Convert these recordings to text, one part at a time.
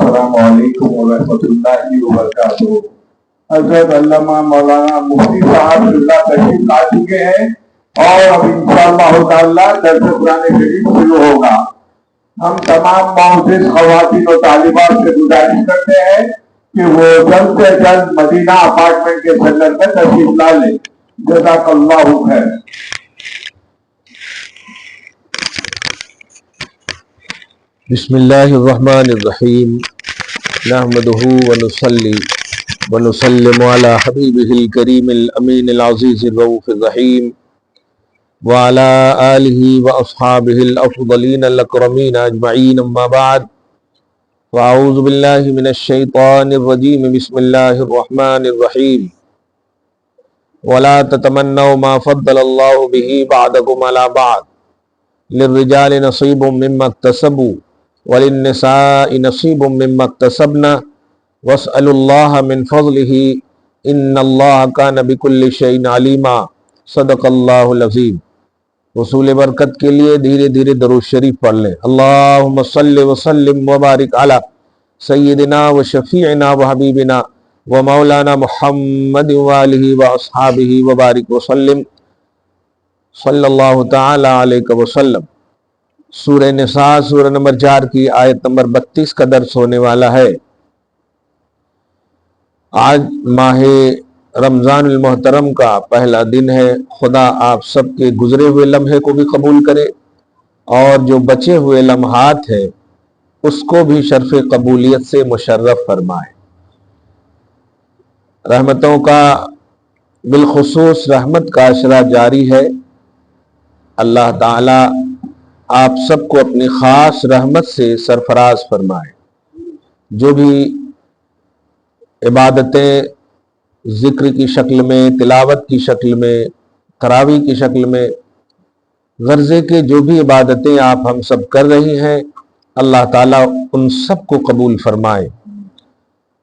السلام علیکم ورحمۃ اللہ وبرکاتہ۔ حضرت علامہ مولانا مفتی صاحب اللہ تشریف لا چکے ہیں اور اب انشاءاللہ تعالی درس قرآن کریم شروع ہوگا۔ ہم تمام معزز خواتین و طالبات سے گزارش کرتے ہیں کہ وہ جلد سے جلد مدینہ اپارٹمنٹ کے سینٹر میں تشریف لا لیں۔ جزاک اللہ خیر۔ بسم اللہ الرحمن الرحیم، نحمدہ ونصلی ونسلم علی حبیبہ الکریم الامین العزیز الرؤوف الرحیم وعلی آلہ واصحابہ الافضلین الاکرمین اجمعین، اما بعد فاعوذ باللہ من الشیطان الرجیم، بسم اللہ الرحمن الرحیم۔ ولا تتمنوا ما فضل اللہ بہ بعضکم علی بعض، للرجال نصیب مما اکتسبوا وللنساء نصیب مما اکتسبن واسألوا اللہ من فضلہ ان اللہ کان بکل شیء علیما، صدق اللہ العظیم۔ وصول برکت کے لیے دھیرے دھیرے درود شریف پڑھ لیں۔ اللہم صلی وسلم وبارک علی سیدنا و شفیعنا و حبیبنا و مولانا محمد وآلہ و اصحابہ وبارک وسلم، صلی اللہ تعالی علیہ وسلم۔ سورہ نساء سورہ نمبر 4 کی آیت نمبر 32 کا درس ہونے والا ہے۔ آج ماہ رمضان المحترم کا پہلا دن ہے۔ خدا آپ سب کے گزرے ہوئے لمحے کو بھی قبول کرے اور جو بچے ہوئے لمحات ہیں اس کو بھی شرف قبولیت سے مشرف فرمائے۔ رحمتوں کا بالخصوص رحمت کا عشرہ جاری ہے۔ اللہ تعالی آپ سب کو اپنی خاص رحمت سے سرفراز فرمائے۔ جو بھی عبادتیں ذکر کی شکل میں، تلاوت کی شکل میں، تراویح کی شکل میں، غرضے کے جو بھی عبادتیں آپ ہم سب کر رہی ہیں، اللہ تعالیٰ ان سب کو قبول فرمائے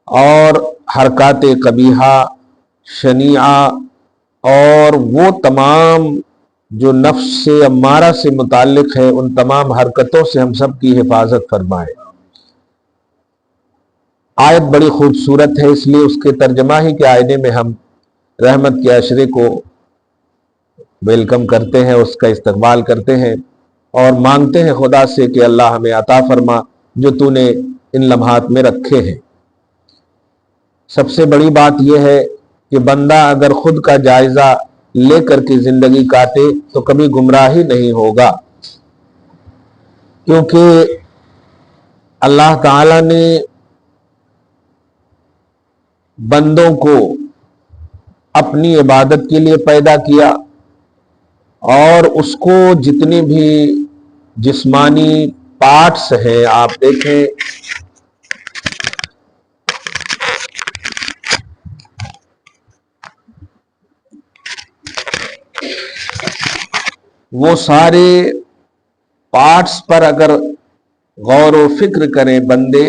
اور حرکات قبیحہ، شنیعہ اور وہ تمام جو نفس سے امارہ سے متعلق ہے ان تمام حرکتوں سے ہم سب کی حفاظت فرمائے۔ آیت بڑی خوبصورت ہے، اس لیے اس کے ترجمہ ہی کے آئینے میں ہم رحمت کے عشرے کو ویلکم کرتے ہیں، اس کا استقبال کرتے ہیں اور مانگتے ہیں خدا سے کہ اللہ ہمیں عطا فرما جو تو نے ان لمحات میں رکھے ہیں۔ سب سے بڑی بات یہ ہے کہ بندہ اگر خود کا جائزہ لے کر کے زندگی کاٹے تو کبھی گمراہی نہیں ہوگا، کیونکہ اللہ تعالی نے بندوں کو اپنی عبادت کے لیے پیدا کیا اور اس کو جتنی بھی جسمانی پارٹس ہیں آپ دیکھیں وہ سارے پارٹس پر اگر غور و فکر کریں بندے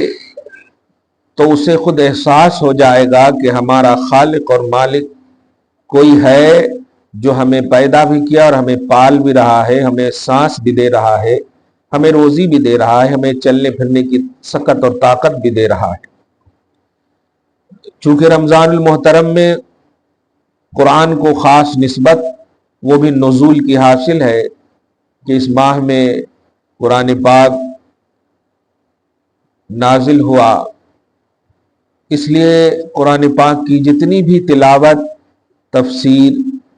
تو اسے خود احساس ہو جائے گا کہ ہمارا خالق اور مالک کوئی ہے جو ہمیں پیدا بھی کیا اور ہمیں پال بھی رہا ہے، ہمیں سانس بھی دے رہا ہے، ہمیں روزی بھی دے رہا ہے، ہمیں چلنے پھرنے کی سکت اور طاقت بھی دے رہا ہے۔ چونکہ رمضان المحترم میں قرآن کو خاص نسبت وہ بھی نزول کی حاصل ہے کہ اس ماہ میں قرآن پاک نازل ہوا، اس لیے قرآن پاک کی جتنی بھی تلاوت، تفسیر،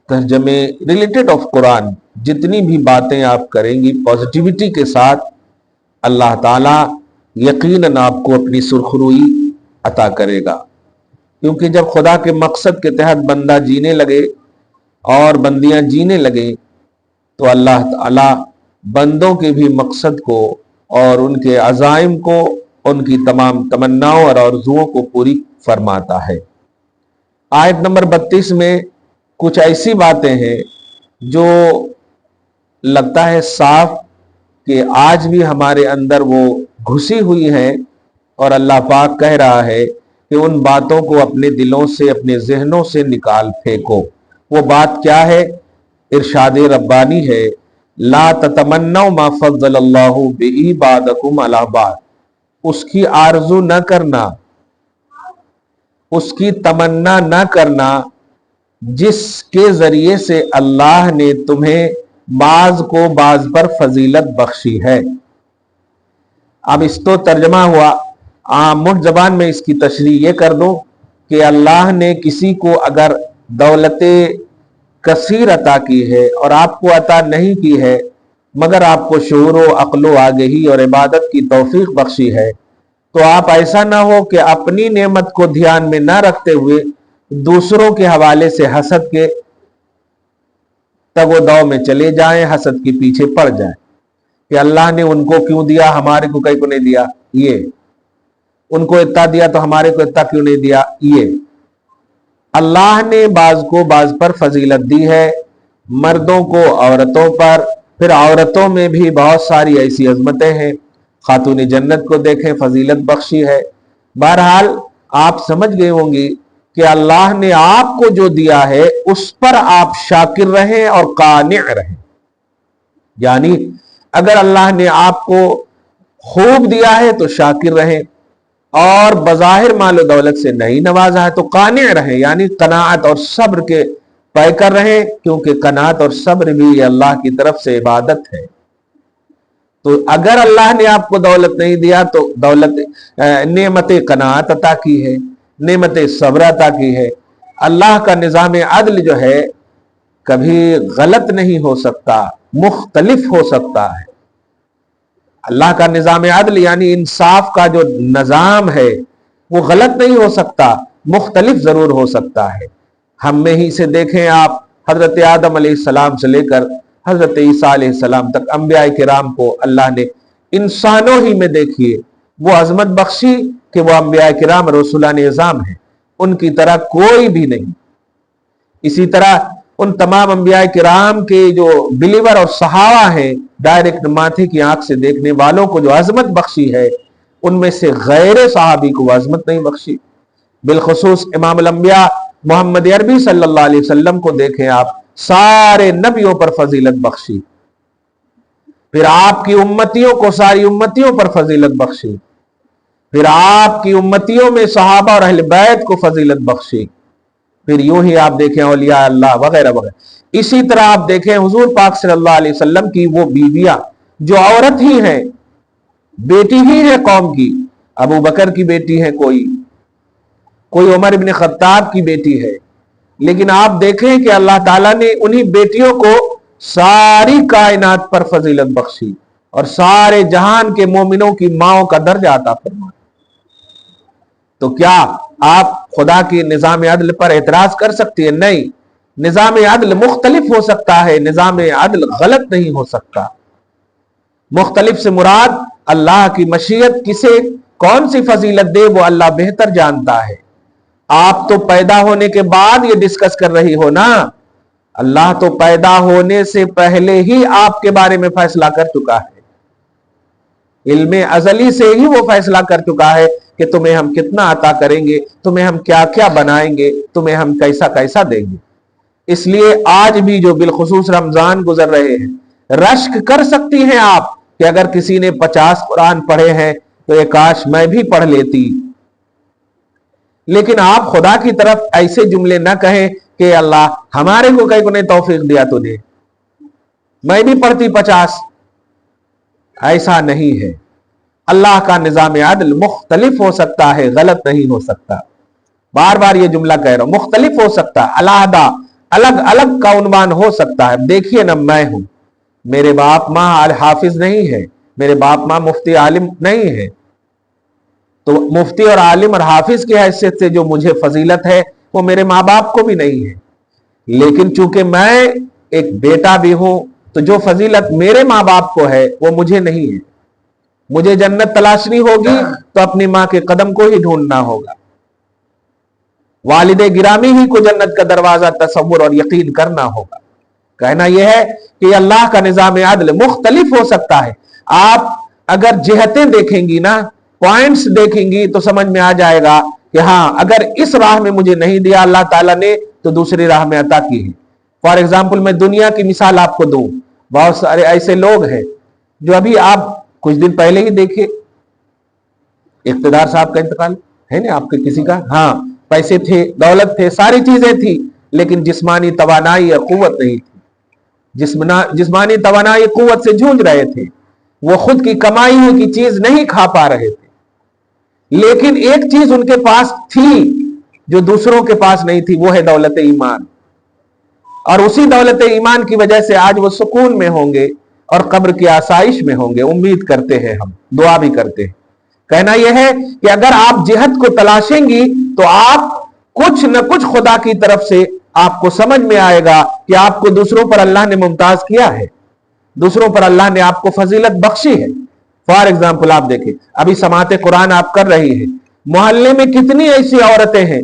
ترجمے ریلیٹڈ آف قرآن جتنی بھی باتیں آپ کریں گی پازیٹیوٹی کے ساتھ، اللہ تعالیٰ یقیناً آپ کو اپنی سرخروئی عطا کرے گا۔ کیونکہ جب خدا کے مقصد کے تحت بندہ جینے لگے اور بندیاں جینے لگیں تو اللہ تعالیٰ بندوں کے بھی مقصد کو اور ان کے عزائم کو، ان کی تمام تمناؤں اور آرزوؤں کو پوری فرماتا ہے۔ آیت نمبر 32 میں کچھ ایسی باتیں ہیں جو لگتا ہے صاف کہ آج بھی ہمارے اندر وہ گھسی ہوئی ہیں اور اللہ پاک کہہ رہا ہے کہ ان باتوں کو اپنے دلوں سے، اپنے ذہنوں سے نکال پھینکو۔ وہ بات کیا ہے؟ ارشاد ربانی ہے، لا تتمنوا ما فضل اللہ بہ بعضکم علی بعض، اس کی آرزو نہ کرنا، اس کی تمنا نہ کرنا جس کے ذریعے سے اللہ نے تمہیں بعض کو بعض پر فضیلت بخشی ہے۔ اب اس تو ترجمہ ہوا، عام زبان میں اس کی تشریح یہ کر دو کہ اللہ نے کسی کو اگر دولت کثیر عطا کی ہے اور آپ کو عطا نہیں کی ہے، مگر آپ کو شعور و عقل و آگہی اور عبادت کی توفیق بخشی ہے، تو آپ ایسا نہ ہو کہ اپنی نعمت کو دھیان میں نہ رکھتے ہوئے دوسروں کے حوالے سے حسد کے تگ و دو میں چلے جائیں، حسد کے پیچھے پڑ جائیں کہ اللہ نے ان کو کیوں دیا، ہمارے کو کہیں کو نہیں دیا، یہ ان کو اتنا دیا تو ہمارے کو اتنا کیوں نہیں دیا۔ یہ اللہ نے بعض کو بعض پر فضیلت دی ہے، مردوں کو عورتوں پر، پھر عورتوں میں بھی بہت ساری ایسی عظمتیں ہیں، خاتون جنت کو دیکھیں، فضیلت بخشی ہے۔ بہرحال آپ سمجھ گئے ہوں گی کہ اللہ نے آپ کو جو دیا ہے اس پر آپ شاکر رہیں اور قانع رہیں، یعنی اگر اللہ نے آپ کو خوب دیا ہے تو شاکر رہیں، اور بظاہر مال و دولت سے نہیں نوازا ہے تو قانع رہیں، یعنی قناعت اور صبر کے پے کر رہیں، کیونکہ قناعت اور صبر بھی اللہ کی طرف سے عبادت ہے۔ تو اگر اللہ نے آپ کو دولت نہیں دیا تو دولت نعمت قناعت عطا کی ہے، نعمت صبر عطا کی ہے۔ اللہ کا نظام عدل جو ہے کبھی غلط نہیں ہو سکتا، مختلف ہو سکتا ہے۔ اللہ کا نظام عدل یعنی انصاف کا جو نظام ہے وہ غلط نہیں ہو سکتا، مختلف ضرور ہو سکتا ہے۔ ہم میں ہی سے دیکھیں آپ، حضرت آدم علیہ السلام سے لے کر حضرت عیسیٰ علیہ السلام تک انبیاء کرام کو اللہ نے انسانوں ہی میں دیکھیے وہ عظمت بخشی کہ وہ انبیاء کرام رسولان اعظام ہیں، ان کی طرح کوئی بھی نہیں۔ اسی طرح ان تمام انبیاء کرام کے جو بلیور اور صحابہ ہیں، ڈائریکٹ ماتھے کی آنکھ سے دیکھنے والوں کو جو عظمت بخشی ہے، ان میں سے غیر صحابی کو عظمت نہیں بخشی۔ بالخصوص امام الانبیاء محمد عربی صلی اللہ علیہ وسلم کو دیکھیں آپ، سارے نبیوں پر فضیلت بخشی، پھر آپ کی امتیوں کو ساری امتیوں پر فضیلت بخشی، پھر آپ کی امتیوں میں صحابہ اور اہل بیت کو فضیلت بخشی، پھر یوں ہی آپ دیکھیں اولیاء اللہ وغیرہ وغیرہ۔ اسی طرح آپ دیکھیں حضور پاک صلی اللہ علیہ وسلم کی وہ بیویاں جو عورت ہی ہیں، بیٹی ہی ہے قوم کی، ابو بکر کی بیٹی ہے، کوئی عمر ابن خطاب کی بیٹی ہے، لیکن آپ دیکھیں کہ اللہ تعالیٰ نے انہی بیٹیوں کو ساری کائنات پر فضیلت بخشی اور سارے جہان کے مومنوں کی ماؤں کا درجہ عطا فرمایا۔ تو کیا آپ خدا کی نظام عدل پر اعتراض کر سکتی ہیں؟ نہیں، نظام عدل مختلف ہو سکتا ہے، نظام عدل غلط نہیں ہو سکتا۔ مختلف سے مراد اللہ کی مشیت کسے کون سی فضیلت دے وہ اللہ بہتر جانتا ہے۔ آپ تو پیدا ہونے کے بعد یہ ڈسکس کر رہی ہو نا، اللہ تو پیدا ہونے سے پہلے ہی آپ کے بارے میں فیصلہ کر چکا ہے، علم ازلی سے ہی وہ فیصلہ کر چکا ہے کہ تمہیں ہم کتنا عطا کریں گے، تمہیں ہم کیا کیا بنائیں گے، تمہیں ہم کیسا کیسا دیں گے۔ اس لیے آج بھی جو بالخصوص رمضان گزر رہے ہیں، رشک کر سکتی ہیں آپ کہ اگر کسی نے 50 قرآن پڑھے ہیں تو یہ کاش میں بھی پڑھ لیتی، لیکن آپ خدا کی طرف ایسے جملے نہ کہیں کہ اللہ ہمارے کو کہیں کو نے توفیق دیا تو دے، میں بھی پڑھتی 50۔ ایسا نہیں ہے۔ اللہ کا نظام عدل مختلف ہو سکتا ہے، غلط نہیں ہو سکتا۔ بار بار یہ جملہ کہہ رہا ہوں، مختلف ہو سکتا ہے، علیحدہ الگ الگ کا عنوان ہو سکتا ہے۔ دیکھیے نا، میں ہوں، میرے باپ ماں حافظ نہیں ہے، میرے باپ ماں مفتی عالم نہیں ہے، تو مفتی اور عالم اور حافظ کی حیثیت سے جو مجھے فضیلت ہے وہ میرے ماں باپ کو بھی نہیں ہے، لیکن چونکہ میں ایک بیٹا بھی ہوں تو جو فضیلت میرے ماں باپ کو ہے وہ مجھے نہیں ہے۔ مجھے جنت تلاشنی ہوگی تو اپنی ماں کے قدم کو ہی ڈھونڈنا ہوگا، والد گرامی ہی کو جنت کا دروازہ تصور اور یقین کرنا ہوگا۔ کہنا یہ ہے کہ اللہ کا نظام عدل مختلف ہو سکتا ہے۔ آپ اگر جہتیں دیکھیں گی نا، پوائنٹس دیکھیں گی تو سمجھ میں آ جائے گا کہ ہاں اگر اس راہ میں مجھے نہیں دیا اللہ تعالیٰ نے تو دوسری راہ میں عطا کی ہے۔ فار ایگزامپل میں دنیا کی مثال آپ کو دوں، بہت سارے ایسے لوگ ہیں جو ابھی آپ کچھ دن پہلے ہی دیکھے इख्तिदार साहब का इंतकाल है ना आपके किसी का, हाँ पैसे थे, दौलत थे, सारी चीजें थी, लेकिन जिस्मानी तवानाई या कुव्वत नहीं थी। जिस्मानी तवानाई कुव्वत से जूझ रहे थे, वो खुद की कमाई हुई की चीज नहीं खा पा रहे थे, लेकिन एक चीज उनके पास थी जो दूसरों के पास नहीं थी, वो है दौलत ईमान। और उसी दौलत ईमान की वजह से आज वो सुकून में होंगे और कब्र की आसाइश में होंगे। उम्मीद करते हैं, हम दुआ भी करते हैं। कहना यह है कि अगर आप जिहद को तलाशेंगी तो आप कुछ न कुछ खुदा की तरफ से आपको समझ में आएगा कि आपको दूसरों पर अल्लाह ने मुमताज किया है, दूसरों पर अल्लाह ने आपको फजीलत बख्शी है। फॉर एग्जाम्पल आप देखें, अभी समाते कुरान आप कर रही है, मोहल्ले में कितनी ऐसी औरतें हैं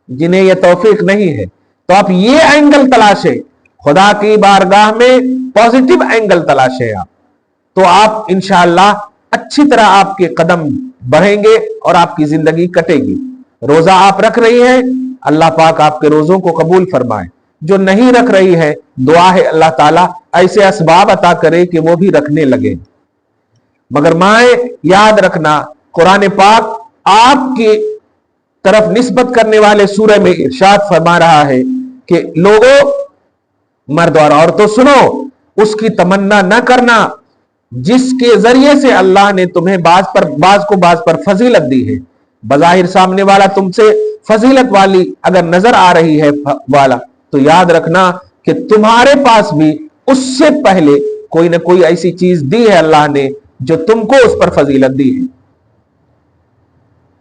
जिन्हें यह तौफीक नहीं है, तो आप ये एंगल तलाशें, खुदा की बारगाह में पॉजिटिव एंगल तलाशें आप, तो आप इंशाअल्लाह अच्छी तरह आपके कदम बढ़ेंगे और आपकी जिंदगी कटेगी। रोजा आप रख रही हैं, अल्लाह पाक आपके रोजों को कबूल फरमाए। जो नहीं रख रही है, दुआ है अल्लाह ताला ऐसे असबाब अता करे कि वो भी रखने लगे। मगर माए याद रखना, कुरान पाक आपकी तरफ निस्बत करने वाले सूरह में इरशाद फरमा रहा है कि लोगों, मर्द और औरतों सुनो, उसकी तमन्ना न करना जिसके जरिए से अल्लाह ने तुम्हें बाज पर फजीलत दी है। बजाहिर सामने वाला तुमसे फजीलत वाली अगर नजर आ रही है वाला, तो याद रखना कि तुम्हारे पास भी उससे पहले कोई ना कोई ऐसी चीज दी है अल्लाह ने जो तुमको उस पर फजीलत दी है।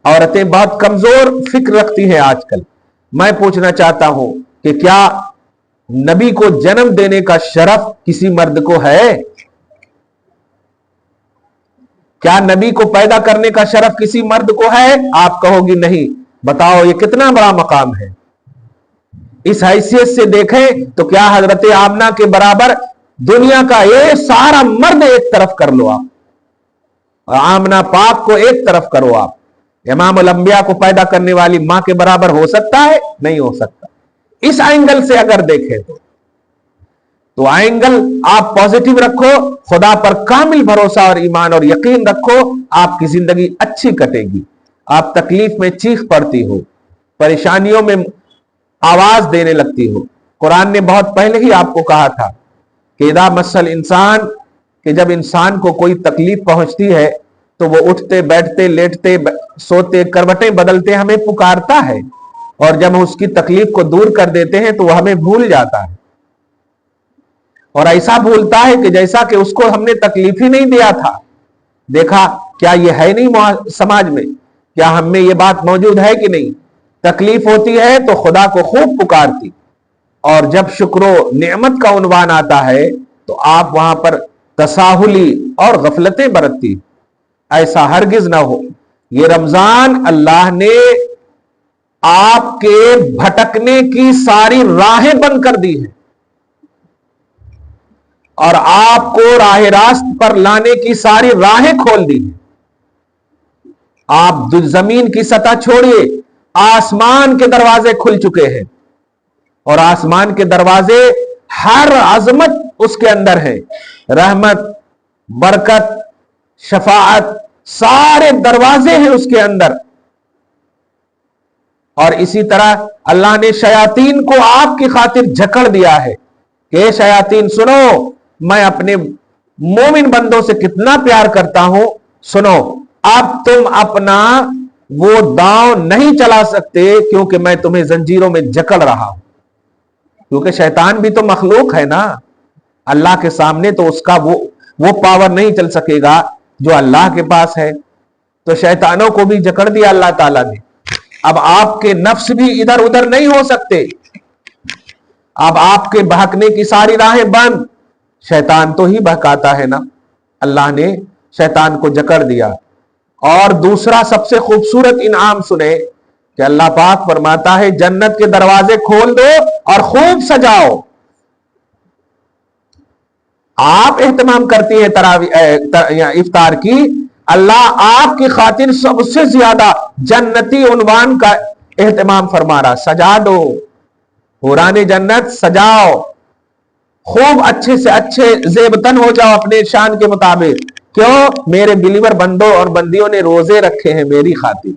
औरतें बहुत कमजोर फिक्र रखती हैं आजकल। मैं पूछना चाहता हूं कि क्या नबी को जन्म देने का शरफ किसी मर्द को है? क्या नबी को पैदा करने का शरफ किसी मर्द को है? आप कहोगी नहीं। बताओ ये कितना बड़ा मकाम है। इस हैसियत से देखें तो क्या हजरत आमना के बराबर दुनिया का ये सारा मर्द एक तरफ कर लो आप, आमना पाक को एक तरफ करो आप, इमाम अल अंबिया को पैदा करने वाली मां के बराबर हो सकता है? नहीं हो सकता। इस एंगल से अगर देखें तो एंगल आप पॉजिटिव रखो, खुदा पर कामिल भरोसा और ईमान और यकीन रखो, आपकी जिंदगी अच्छी कटेगी। आप तकलीफ में चीख पड़ती हो, परेशानियों में आवाज देने लगती हो। कुरान ने बहुत पहले ही आपको कहा था कि इदा मसल इंसान, कि जब इंसान को कोई तकलीफ पहुंचती है तो वो उठते बैठते लेटते सोते करवटें बदलते हमें पुकारता है, और जब हम उसकी तकलीफ को दूर कर देते हैं तो वह हमें भूल जाता है, और ऐसा भूलता है कि जैसा कि उसको हमने तकलीफ ही नहीं दिया था। देखा क्या ये है नहीं समाज में? क्या हम में ये बात मौजूद है कि नहीं? तकलीफ होती है तो खुदा को खूब पुकारती, और जब शुक्रो नेमत का उन्वान आता है तो आप वहां पर तसाहुली और गफलतें बरतती। ऐसा हरगिज ना हो। ये रमजान अल्लाह ने आपके भटकने की सारी राहें बंद कर दी है और आपको राह रास्त पर लाने की सारी राहें खोल दी है। आप जमीन की सतह छोड़िए, आसमान के दरवाजे खुल चुके हैं, और आसमान के दरवाजे हर अजमत उसके अंदर है। रहमत, बरकत, शफाअत, सारे दरवाजे हैं उसके अंदर। और इसी तरह अल्लाह ने शयातीन को आपकी खातिर जकड़ दिया है कि शयातीन सुनो, मैं अपने मोमिन बंदों से कितना प्यार करता हूं। सुनो, अब तुम अपना वो दांव नहीं चला सकते क्योंकि मैं तुम्हें जंजीरों में जकड़ रहा हूं। क्योंकि शैतान भी तो मखलूक है ना, अल्लाह के सामने तो उसका वो पावर नहीं चल सकेगा जो अल्लाह के पास है। तो शैतानों को भी जकड़ दिया अल्लाह ताला ने। अब आपके नफ्स भी इधर उधर नहीं हो सकते। अब आपके बहकने की सारी राहें बंद। शैतान तो ही बहकाता है ना, अल्लाह ने शैतान को जकड़ दिया। और दूसरा सबसे खूबसूरत इनाम सुने कि अल्लाह पाक फरमाता है जन्नत के दरवाजे खोल दो और खूब सजाओ। आप एहतमाम करती है इफ्तार की, अल्लाह आपकी खातिर सबसे ज्यादा जन्नती उन्वान का एहतमाम फरमा रहा। सजा दो, हुराने जन्नत सजाओ, खूब अच्छे से अच्छे जेबतन हो जाओ अपने शान के मुताबिक, क्यों? मेरे बिलीवर बंदों और बंदियों ने रोजे रखे हैं मेरी खातिर,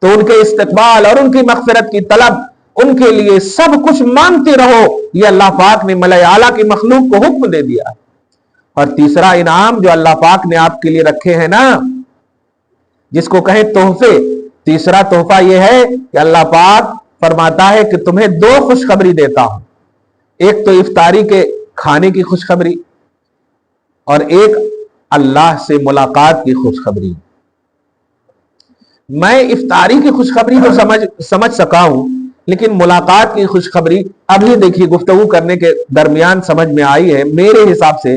तो उनके इस्तकबाल और उनकी मगफिरत की तलब, उनके लिए सब कुछ मांगते रहो। ये अल्लाह पाक ने मलाए आला की मखलूक को हुक्म दे दिया। और तीसरा इनाम जो अल्लाह पाक ने आपके लिए रखे हैं ना, जिसको कहे तोहफे, तीसरा तोहफा यह है कि अल्लाह पाक फरमाता है कि तुम्हें दो खुशखबरी देता हूं। एक तो इफ्तारी के खाने की खुशखबरी और एक अल्लाह से मुलाकात की खुशखबरी। मैं इफ्तारी की खुशखबरी तो समझ सका हूं, लेकिन मुलाकात की खुशखबरी अभी देखिए गुफ्तगू करने के दरमियान समझ में आई है। मेरे हिसाब से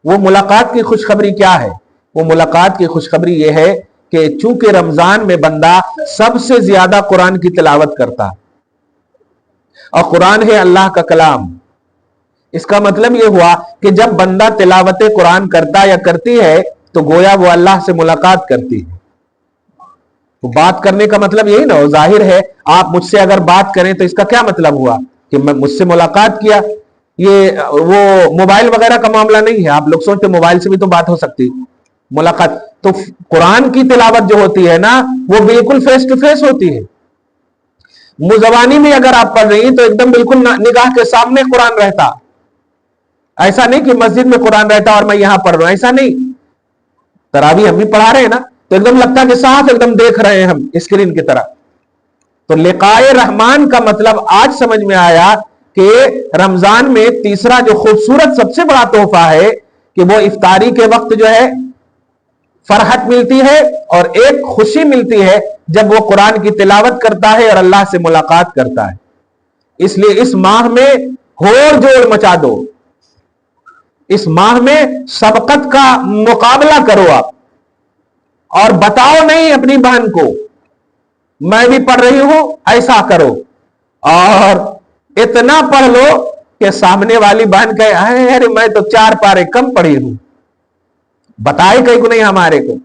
वो मुलाकात की खुशखबरी क्या है? वो मुलाकात की खुशखबरी ये है कि चूंकि रमजान में बंदा सबसे ज्यादा कुरान की तिलावत करता और कुरान है अल्लाह का कलाम, इसका मतलब यह हुआ कि जब बंदा तिलावत कुरान करता या करती है तो गोया वो अल्लाह से मुलाकात करती है। तो बात करने का मतलब यही ना हो, जाहिर है आप मुझसे अगर बात करें तो इसका क्या मतलब हुआ कि मैं मुझसे मुलाकात किया। ये वो मोबाइल वगैरह का मामला नहीं है। आप लोग सोचते मोबाइल से भी तो बात हो सकती, मुलाकात तो कुरान की तिलावत जो होती है ना, वो बिल्कुल फेस टू फेस होती है। मुजवानी में अगर आप पढ़ रही तो एकदम बिल्कुल निगाह के सामने कुरान रहता। ऐसा नहीं कि मस्जिद में कुरान रहता और मैं यहां पढ़ रहा हूं, ऐसा नहीं। तरावी हम भी पढ़ा रहे हैं ना, तो एकदम लगता है कि साफ एकदम देख रहे हैं हम स्क्रीन की तरह। तो लिकाए रहमान का मतलब आज समझ में आया कि रमजान में तीसरा जो खूबसूरत सबसे बड़ा तोहफा है कि वो इफ्तारी के वक्त जो है फरहत मिलती है और एक खुशी मिलती है जब वो कुरान की तिलावत करता है और अल्लाह से मुलाकात करता है। इसलिए इस माह में होड़ जोड़ मचा दो, इस माह में सबकत का मुकाबला करो आप, और बताओ नहीं अपनी बहन को मैं भी पढ़ रही हूं, ऐसा करो। और इतना पढ़ लो कि सामने वाली बहन कहे अरे मैं तो 4 पारे कम पढ़ी हूं, बताए कहीं को नहीं हमारे को।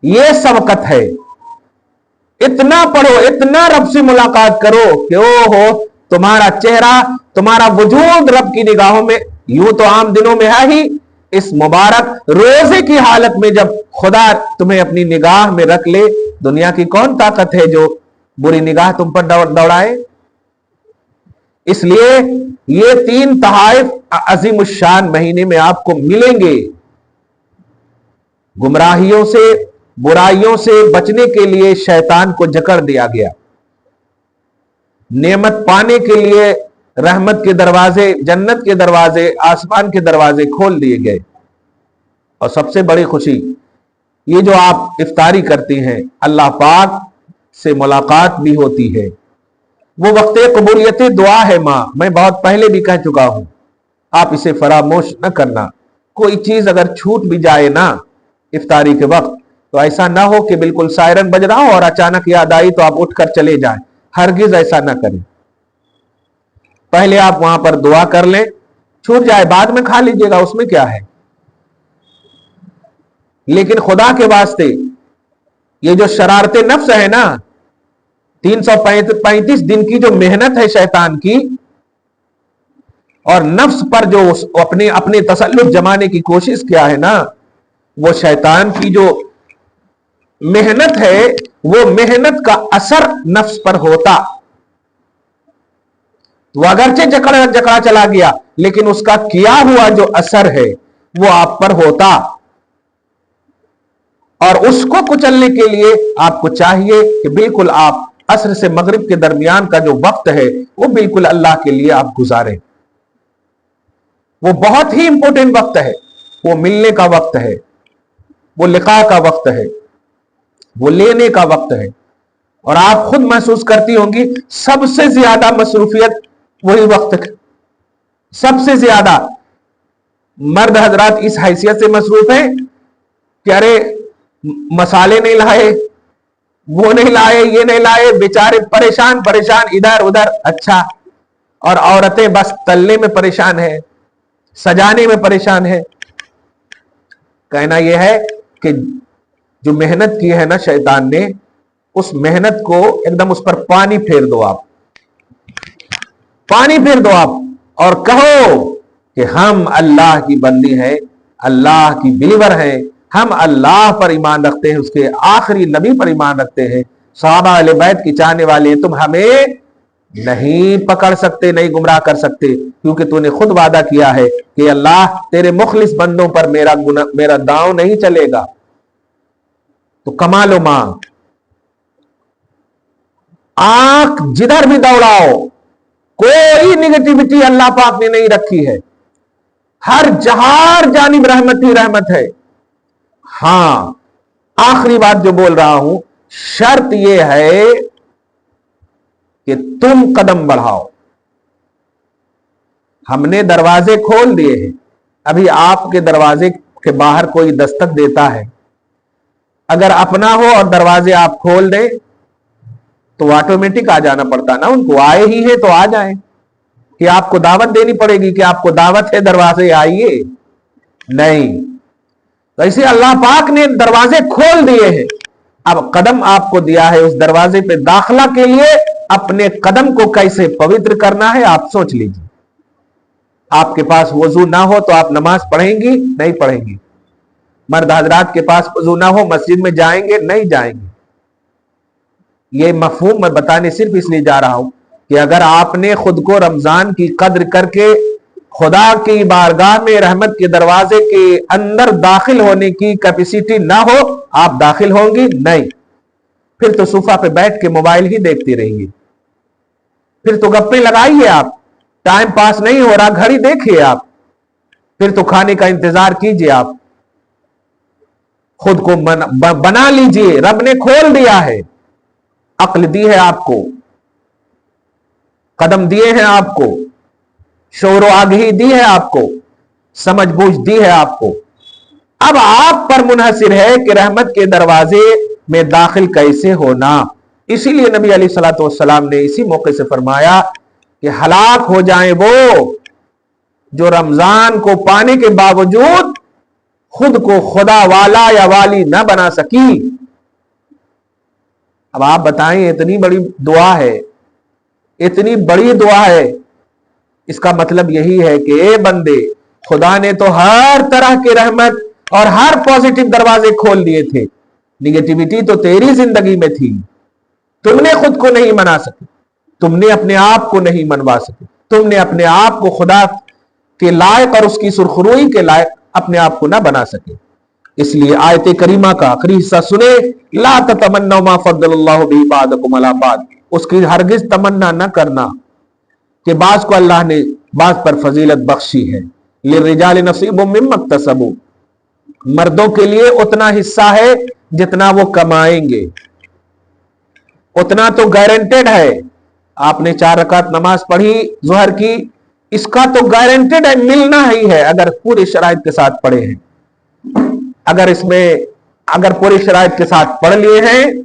ये सबकत है। इतना पढ़ो, इतना रब से मुलाकात करो कि ओ हो तुम्हारा चेहरा, तुम्हारा वजूद रब की निगाहों में, यूं तो आम दिनों में है ही, इस मुबारक रोजे की हालत में जब खुदा तुम्हें अपनी निगाह में रख ले, दुनिया की कौन ताकत है जो बुरी निगाह तुम पर दौड़ाए। इसलिए ये 3 तहाइफ अजीमुश्शान महीने में आपको मिलेंगे। गुमराहियों से, बुराइयों से बचने के लिए शैतान को जकड़ दिया गया। नेमत पाने के लिए रहमत के दरवाजे, जन्नत के दरवाजे, आसमान के दरवाजे खोल दिए गए। और सबसे बड़ी खुशी ये जो आप इफ्तारी करती हैं, अल्लाह पाक से मुलाकात भी होती है। वो वक्त कबूलियत दुआ है मां, मैं बहुत पहले भी कह चुका हूं, आप इसे फरामोश न करना। कोई चीज अगर छूट भी जाए ना इफ्तारी के वक्त, तो ऐसा ना हो कि बिल्कुल सायरन बज रहा हो और अचानक याद आई तो आप उठकर चले जाएं। हरगिज ऐसा ना करें। पहले आप वहां पर दुआ कर लें, छूट जाए बाद में खा लीजिएगा, उसमें क्या है। लेकिन खुदा के वास्ते ये जो शरारते नफ्स है ना, 335 दिन की जो मेहनत है शैतान की, और नफ्स पर जो अपने अपने तसल्लुत जमाने की कोशिश किया है ना, वो शैतान की जो मेहनत है, वो मेहनत का असर नफ्स पर होता। वो अगरचे जकड़ा चला गया, लेकिन उसका किया हुआ जो असर है वो आप पर होता। और उसको कुचलने के लिए आपको चाहिए कि बिल्कुल आप असर से मगरिब के दरमियान का जो वक्त है वो बिल्कुल अल्लाह के लिए आप गुजारें। वो बहुत ही इंपॉर्टेंट वक्त है, वो मिलने का वक्त है, वो लिका का वक्त है, वो लेने का वक्त है। और आप खुद महसूस करती होंगी सबसे ज्यादा मसरूफियत वही वक्त है। सबसे ज्यादा मर्द हजरात इस हैसियत से मसरूफ है कि अरे मसाले नहीं लाए, वो नहीं लाए, ये नहीं लाए, बेचारे परेशान परेशान इधर उधर। अच्छा, और औरतें बस तलने में परेशान है, सजाने में परेशान है। कहना यह है कि जो मेहनत की है ना शैतान ने, उस मेहनत को एकदम उस पर पानी फेर दो आप, पानी फेर दो आप, और कहो कि हम अल्लाह की बंदी हैं, اللہ کی बिलीवर हैं, हम अल्लाह पर ईमान रखते हैं, उसके आखिरी नबी पर ईमान रखते हैं, सहाबा अहले बैत की चाहने वाले हैं, तुम हमें नहीं पकड़ सकते, नहीं गुमराह कर सकते, क्योंकि तूने खुद वादा किया है कि अल्लाह तेरे मुखलिस बंदों पर मेरा दांव नहीं चलेगा। तो कमालो मां, आंख जिधर भी दौड़ाओ, कोई निगेटिविटी अल्लाह पाक ने नहीं रखी है, हर जहार जानिब रहमत ही रहमत है। हां, आखिरी बात जो बोल रहा हूं, शर्त यह है कि तुम कदम बढ़ाओ। हमने दरवाजे खोल दिए हैं, अभी आपके दरवाजे के बाहर कोई दस्तक देता है, अगर अपना हो और दरवाजे आप खोल दें तो ऑटोमेटिक आ जाना पड़ता ना, उनको आए ही है तो आ जाए, कि आपको दावत देनी पड़ेगी कि आपको दावत है दरवाजे आइए, नहीं। तो ऐसे अल्लाह पाक ने दरवाजे खोल दिए हैं, अब कदम आपको दिया है, उस दरवाजे पे दाखिला के लिए अपने कदम को कैसे पवित्र करना है आप सोच लीजिए। आपके पास वजू ना हो तो आप नमाज पढ़ेंगी, नहीं पढ़ेंगी। मर्द हजरात के पास वजू ना हो, मस्जिद में जाएंगे, नहीं जाएंगे। ये मफहूम मैं बताने सिर्फ इसलिए जा रहा हूं कि अगर आपने खुद को रमजान की कद्र करके खुदा की बारगाह में रहमत के दरवाजे के अंदर दाखिल होने की कैपेसिटी ना हो, आप दाखिल होंगी नहीं, फिर तो सोफा पे बैठ के मोबाइल ही देखती रहेंगी, फिर तो गप्पे लगाइए आप, टाइम पास नहीं हो रहा घड़ी देखिए आप, फिर तो खाने का इंतजार कीजिए आप, खुद को बना लीजिए। रब ने खोल दिया है, अक्ल दी है आपको, कदम दिए हैं आपको, शोर आगही दी है आपको, समझ बूझ दी है आपको। अब आप पर मुनहसिर है कि रहमत के दरवाजे में दाखिल कैसे होना। इसीलिए नबी अलैहिस्सलातु वस्सलाम ने इसी मौके से फरमाया कि हलाक हो जाएं वो जो रमजान को पाने के बावजूद खुद को खुदा वाला या वाली ना बना सकी। अब आप बताएं, इतनी बड़ी दुआ है, इतनी बड़ी दुआ है, इसका मतलब यही है कि ए बंदे, खुदा ने तो हर तरह की रहमत और हर पॉजिटिव दरवाजे खोल दिए थे, निगेटिविटी तो तेरी जिंदगी में थी, तुमने खुद को नहीं मना सके, तुमने अपने आप को नहीं मनवा सके, तुमने अपने आप को खुदा के लायक और उसकी सुरखरुई के लायक अपने आप को ना बना सके। इसलिए आयत करीमा का आखिरी हिस्सा सुने, ला ततमन्नौ मा फद्दलल्लाहु बिही बादकुम अला बाद, उसकी हरगिज तमन्ना न करना कि बाज को अल्लाह ने बाज पर फजीलत बख्शी है। लिर्रिजाल नसीबुम मिम्मा इक्तसबू, मर्दों के लिए उतना हिस्सा है जितना वो कमाएंगे, उतना तो गारंटेड है। आपने 4 रकात नमाज पढ़ी जुहर की, इसका तो गारंटेड है, मिलना ही है अगर पूरी शराइत के साथ पढ़े हैं। अगर पूरी शराइत के साथ पढ़ लिए हैं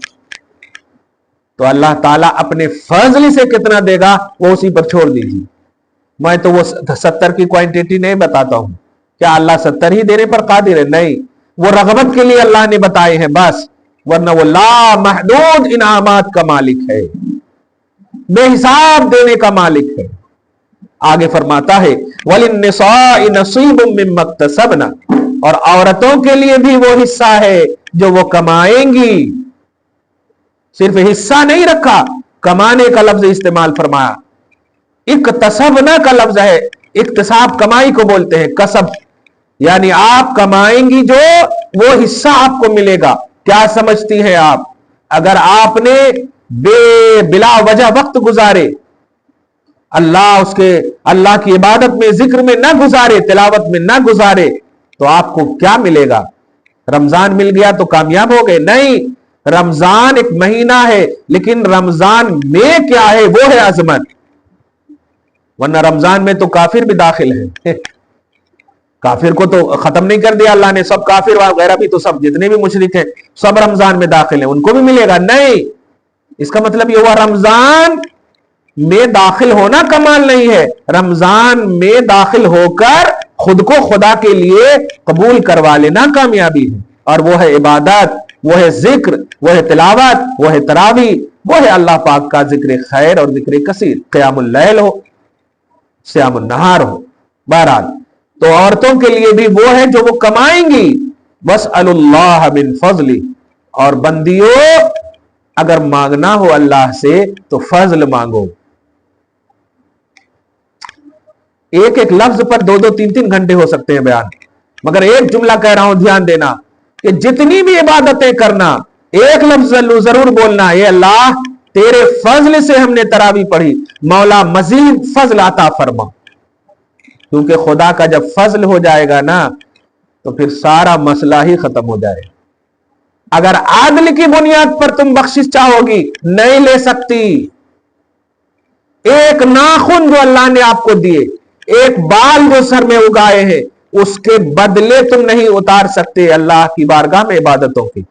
तो अल्लाह ताला अपने फजल से कितना देगा वो उसी पर छोड़ दीजिए। मैं तो वो 70 की क्वांटिटी नहीं बताता हूं, क्या अल्लाह 70 ही देने पर कादिर है? नहीं, वो रगबत के लिए अल्लाह ने बताए हैं बस, वरना वो ला महदूद इनामात का मालिक है, बेहिसाब देने का मालिक है। आगे फरमाता है वलिन्निसाई नसीबुम मिम्मा इक्तसबना, और औरतों के लिए भी वो हिस्सा है जो वो कमाएंगी। सिर्फ हिस्सा नहीं रखा, कमाने का लफ्ज इस्तेमाल फरमाया। इक्तसबना का लफ्ज है, इक्तसाब कमाई को बोलते हैं, कसब यानी आप कमाएंगी जो, वो हिस्सा आपको मिलेगा। क्या समझती हैं आप, अगर आपने बिला वजह वक्त गुजारे, अल्लाह की इबादत में, जिक्र में ना गुजारे, तिलावत में ना गुजारे, तो आपको क्या मिलेगा? रमजान मिल गया तो कामयाब हो गए? नहीं, रमजान एक महीना है, लेकिन रमजान में क्या है वो है अजमत। वरना रमजान में तो काफिर भी दाखिल है काफिर को तो खत्म नहीं कर दिया अल्लाह ने, सब काफिर वगैरह भी तो सब जितने भी मुशरिक हैं सब रमजान में दाखिल हैं, उनको भी मिलेगा? नहीं, इसका मतलब ये हुआ रमजान में दाखिल होना कमाल नहीं है, रमजान में दाखिल होकर खुद को खुदा के लिए कबूल करवा लेना कामयाबी है। और वो है इबादत, वो है जिक्र, वो है तिलावत, वो है तरावी, वो है अल्लाह पाक का जिक्र खैर और जिक्र कसीर, क़यामुल लैल हो, सियामुन नहार हो। बहरहाल تو عورتوں کے لیے بھی وہ ہے جو وہ کمائیں گی. وَاسْأَلُوا اللَّهَ مِنْ فَضْلِ. اور بندیوں اگر مانگنا ہو اللہ سے تو فضل مانگو. ایک ایک لفظ پر 2-3 گھنٹے ہو سکتے ہیں بیان، مگر ایک جملہ کہہ رہا ہوں، دھیان دینا کہ جتنی بھی عبادتیں کرنا ایک لفظ ضرور بولنا، اے اللہ تیرے فضل سے ہم نے تراویح پڑھی، مولا مزید فضل عطا فرما. کیونکہ خدا کا جب فضل ہو جائے گا نا تو پھر سارا مسئلہ ہی ختم ہو جائے. اگر عادل کی بنیاد پر تم بخشش چاہو گی نہیں لے سکتی. ایک ناخن جو اللہ نے آپ کو دیے، ایک بال جو سر میں اگائے ہیں، اس کے بدلے تم نہیں اتار سکتے اللہ کی بارگاہ میں عبادتوں کی.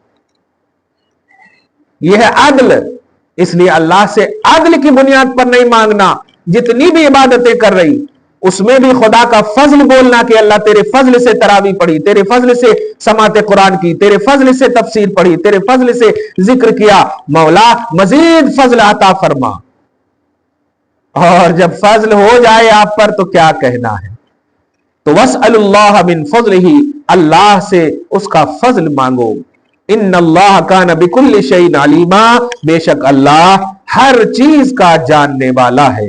یہ ہے عدل. اس لیے اللہ سے عدل کی بنیاد پر نہیں مانگنا. جتنی بھی عبادتیں کر رہی اس میں بھی خدا کا فضل بولنا کہ اللہ تیرے فضل سے تراویح پڑھی، تیرے فضل سے سماعت قرآن کی، تیرے فضل سے تفسیر پڑھی، تیرے فضل سے ذکر کیا، مولا مزید فضل عطا فرما. اور جب فضل ہو جائے آپ پر تو کیا کہنا ہے. تو وَاسْأَلُوا اللَّهَ مِنْ فَضْلِهِ. اللہ سے اس کا فضل مانگو. ان اللہ کان بکل شیء علیما. بے شک اللہ ہر چیز کا جاننے والا ہے.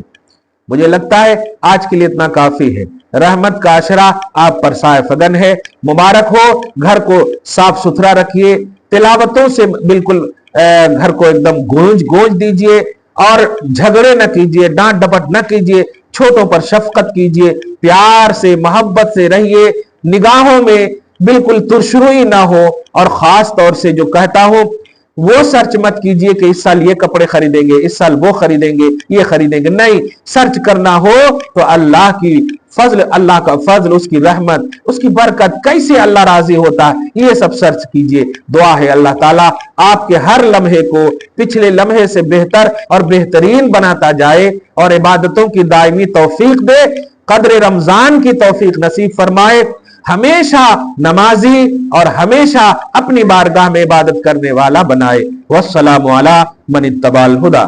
مجھے لگتا ہے آج کے لیے اتنا کافی ہے. رحمت کا عشرہ آپ پر سائے فگن ہے. مبارک ہو. گھر کو صاف ستھرا رکھیے، تلاوتوں سے بالکل گھر کو ایک دم گونج دیجئے، اور جھگڑے نہ کیجئے، ڈانٹ ڈپٹ نہ کیجئے، چھوٹوں پر شفقت کیجئے، پیار سے محبت سے رہیے، نگاہوں میں بالکل ترشروئی نہ ہو. اور خاص طور سے جو کہتا ہوں وہ سرچ مت کیجئے کہ اس سال یہ کپڑے خریدیں گے، اس سال وہ خریدیں گے، یہ خریدیں گے. نہیں، سرچ کرنا ہو تو اللہ کی فضل، اللہ کا فضل، اس کی رحمت، اس کی برکت، کیسے اللہ راضی ہوتا ہے، یہ سب سرچ کیجئے. دعا ہے اللہ تعالیٰ آپ کے ہر لمحے کو پچھلے لمحے سے بہتر اور بہترین بناتا جائے، اور عبادتوں کی دائمی توفیق دے. قدر رمضان کی توفیق نصیب فرمائے. ہمیشہ نمازی اور ہمیشہ اپنی بارگاہ میں عبادت کرنے والا بنائے. والسلام علی من اتبع الہدی.